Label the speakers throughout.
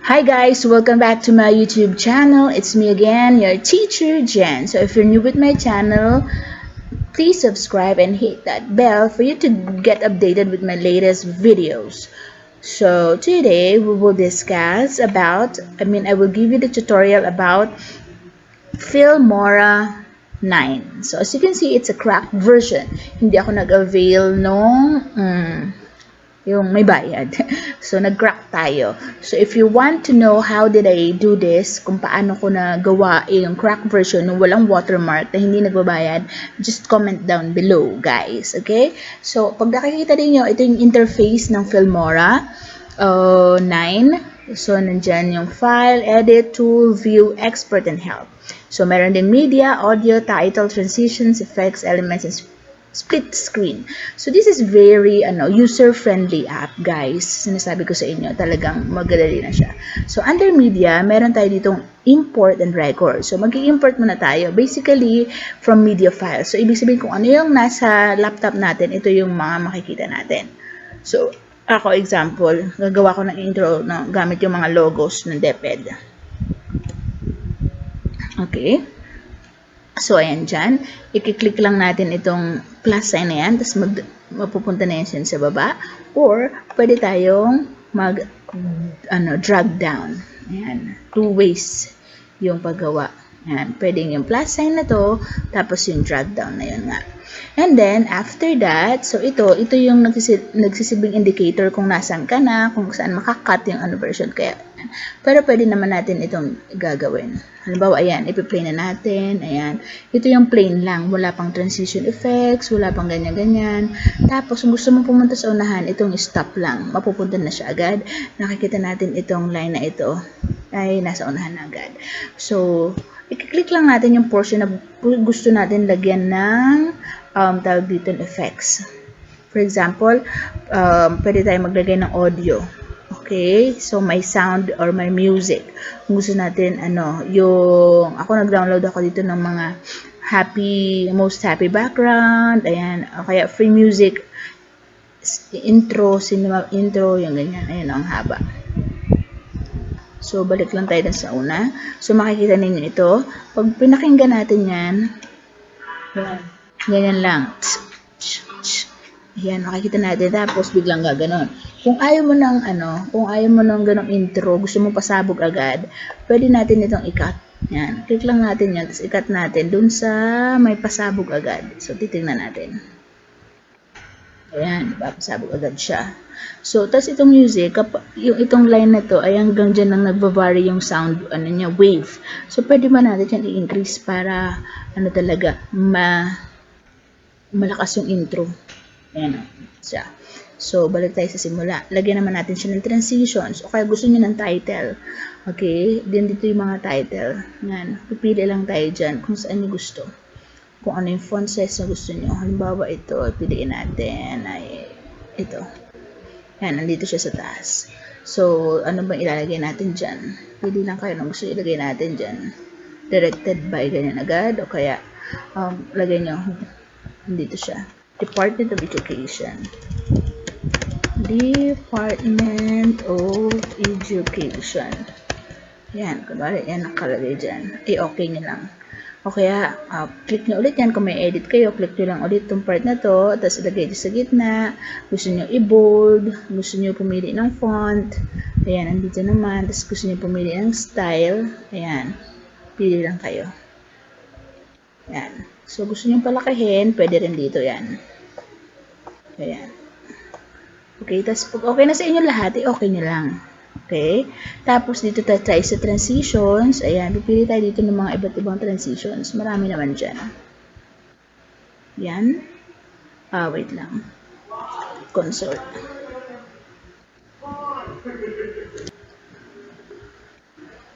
Speaker 1: Hi guys, welcome back to my YouTube channel. It's me again, your teacher Jen. So if you're new with my channel, please subscribe and hit that bell for you to get updated with my latest videos. So today we will discuss about, I will give you the tutorial about FILMORA9. So as you can see, it's a cracked version. Hindi ako nag-avail nung yung may bayad. So, nag-crack tayo. So, if you want to know how did I do this, kung paano ko nagawa yung crack version ng walang watermark na hindi nagbabayad, just comment down below, guys. Okay? So, pag nakikita niyo ito yung interface ng Filmora 9. So, nandyan yung file, edit, tool, view, export, and help. So, meron din media, audio, title, transitions, effects, elements, and split screen. So, this is very user-friendly app, guys. Sinasabi ko sa inyo, talagang magadali na siya. So, under media, meron tayo ditong import and record. So, mag-i-import muna tayo. Basically, from media files. So, ibig sabihin kung ano yung nasa laptop natin, ito yung mga makikita natin. So, ako, example, gagawa ko ng intro gamit yung mga logos ng DepEd. Okay. So, ayan dyan. I-click lang natin itong plus sign na yan. Tapos mapupunta na yan sa baba. Or, pwede tayong drag down. Ayan. Two ways yung paggawa. Ayan. Pwede yung plus sign na to. Tapos yung drag down na yun nga. And then, after that, so ito yung nagsisilbing indicator kung nasan ka na, kung saan makakat yung version. Kaya, pero pwede naman natin itong gagawin. Halimbawa, ayan, ipi-play na natin. Ayan. Ito yung plain lang. Wala pang transition effects, wala pang ganyan-ganyan. Tapos, kung gusto mong pumunta sa unahan, itong stop lang. Mapupunta na siya agad. Nakikita natin itong line na ito ay nasa unahan na agad. So, i-click lang natin yung portion na gusto natin lagyan ng tawag dito ng effects. For example, pwede tayo maglagay ng audio. Okay? So, may sound or may music. Kung gusto natin, ako nag-download ako dito ng mga most happy background, ayan, o kaya free music, intro, cinema intro, yung ganyan, ayan, ang haba. So, balik lang tayo dun sa una. So, makikita ninyo ito. Pag pinakinggan natin yan, ganyan lang. Ayan, makikita natin. Tapos, biglang gaganon. Kung ayaw mo ng ganong intro, gusto mo pasabog agad, pwede natin itong i-cut. Ayan, click lang natin yan, tapos i-cut natin dun sa may pasabog agad. So, titingnan natin. Ayan, pasabog agad siya. So, tapos itong music, itong line na to ay hanggang dyan lang nagva-vary yung sound, wave. So, pwede ba natin yan i-increase para, talaga, malakas yung intro. Ayan, siya. So, balik tayo sa simula. Lagyan naman natin siya ng transitions. O kaya gusto niyo ng title. Okay? Then, dito yung mga title. Yan. Pipili lang tayo dyan kung saan niyo gusto. Kung ano yung font size na gusto niyo. Halimbawa, ito. Piliin natin ay ito. Yan. Nandito siya sa taas. So, ano bang ilalagay natin dyan? Pili lang kayo ng gusto ilagay natin dyan. Directed by ganyan agad. O kaya, lagay nyo. Nandito siya. Department of Education. Department of Education. Yan, kunwari, yan nakalagay dyan. Okay nyo lang. O kaya, click nyo ulit yan. Kung may edit kayo, click nyo lang ulit itong part na to. Tapos, ilagay nyo sa gitna. Gusto nyo i-bold. Gusto nyo pumili ng font. Ayan, andito naman. Tapos, gusto nyo pumili ng style. Ayan. Pili lang kayo. Ayan. So, gusto nyo palakihin, pwede rin dito yan. Ayan. Okay, tapos pag okay na sa inyo lahat, okay nyo lang. Okay? Tapos dito tayo sa transitions. Ayan, pipili tayo dito ng mga iba't ibang transitions. Marami naman dyan. Yan. Wait lang. Consort.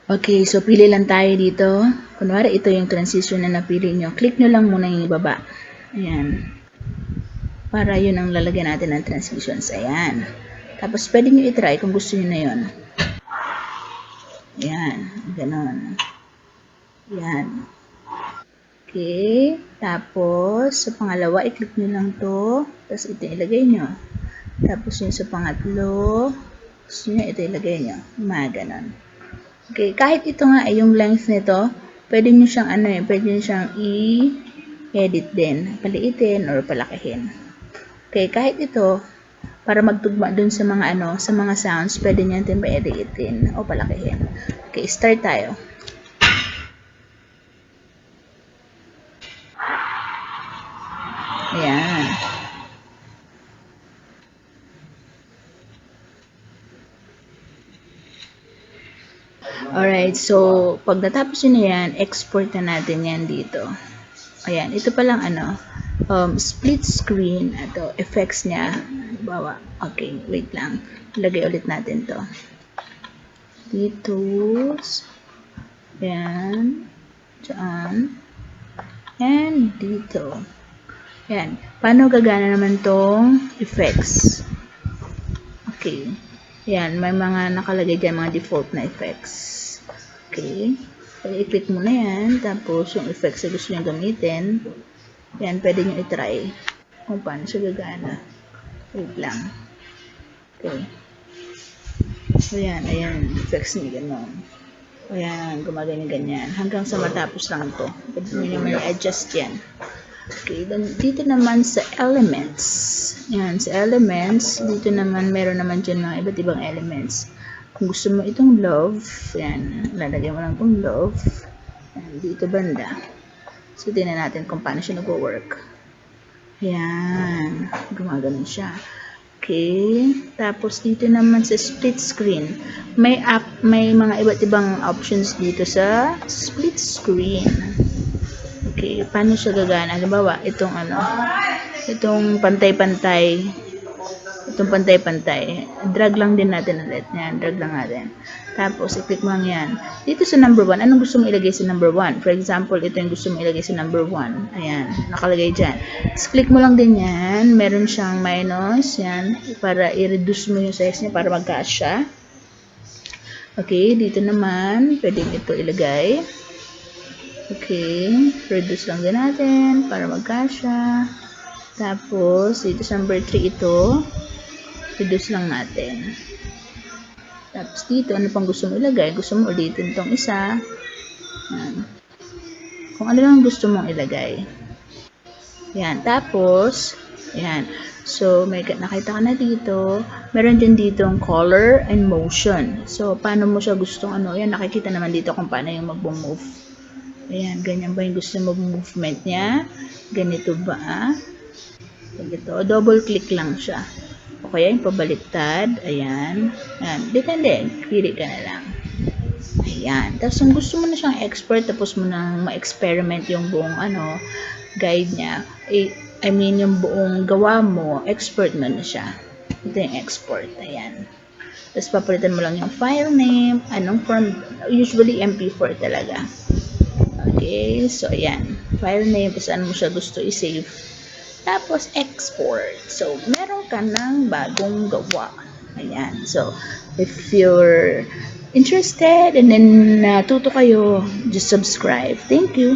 Speaker 1: Okay, so pili lang tayo dito. Kunwari, ito yung transition na napili nyo. Click nyo lang muna yung ibaba. Ayan. Para yun ang lalagyan natin ng transitions. Ayan. Tapos, pwede nyo i-try kung gusto nyo na yun. Ayan. Ganon. Ayan. Okay. Tapos, sa pangalawa, i-click nyo lang to. Tapos, ito ilagay nyo. Tapos, yun sa pangatlo. gusto nyo, ito ilagay nyo. Mga ganon. Okay, kahit ito nga ay yung length nito, pwede nyo siyang pwede nyo siyang i-edit din. Paliitin or palakihin. Okay, kahit ito, para magtugma dun sa mga sa mga sounds, pwede nyo natin pa-editin o palakihin. Okay, start tayo. Ayan. Alright, so pag natapos yun na yan, export na natin yan dito. Ayan, ito palang split screen, ito, effects niya. Bawa, okay, wait lang. Lagay ulit natin to. Dito, ayan, dyan, and dito. Ayan, paano gagana naman tong effects? Okay. Yan, may mga nakalagay dyan, mga default na effects. Okay. So, i-click mo na yan. Tapos, yung effects na gusto nyo gamitin, yan, pwede nyo i-try kung paano siya gagana. Wait lang. Okay. So, yan, ayan, effects niya gano'n. Ayan, gumagana ganyan. Hanggang sa matapos lang to. Pwede nyo naman i-adjust yan. Okay, then dito naman sa elements. Yan, sa elements, dito naman, meron naman dyan mga iba't ibang elements. Kung gusto mo itong love, yan, lalagyan mo lang itong love. Yan, dito banda. So, tingnan natin kung paano siya nag-work. Yan, gumagano siya. Okay, tapos dito naman sa split screen, may mga iba't ibang options dito sa split screen. Okay, paano siya gagana? Halimbawa, itong pantay-pantay. Itong pantay-pantay. Drag lang din natin ulit. Yan, drag lang natin. Tapos, i-click mo lang yan. Dito sa number 1, anong gusto mo ilagay sa number 1? For example, ito yung gusto mo ilagay sa number 1. Ayan, nakalagay dyan. Tapos, click mo lang din yan. Meron siyang minus. Yan, para i-reduce mo yung size niya para magkasya. Okay, dito naman, pwedeng ito ilagay. Okay, reduce lang din natin para magkasya. Tapos, dito sa number 3 ito, reduce lang natin. Tapos dito, ano pang gusto mo ilagay? Gusto mo ulitin tong isa. Yan. Kung ano lang gusto mong ilagay. Yan, tapos, yan. So, may nakita ka na dito. Meron din ditong color and motion. So, paano mo siya gustong yan, nakikita naman dito kung paano yung mag-move. Ayan, ganyan ba yung gusto mo movement niya? Ganito ba? Ganito. Double click lang siya. O kaya yung pabaliktad. Ayan. Ayan. Depende. Pili ka na lang. Ayan. Tapos kung gusto mo na siyang export, tapos mo na ma-experiment yung buong guide niya. I mean, yung buong gawa mo, export mo na siya. Ito yung export. Ayan. Tapos papalitan mo lang yung file name. Anong form? Usually MP4 talaga. Okay, so ayan. File name, saan mo siya gusto i-save. Tapos, export. So, meron ka ng bagong gawa. Ayan. So, if you're interested and then natuto kayo, just subscribe. Thank you.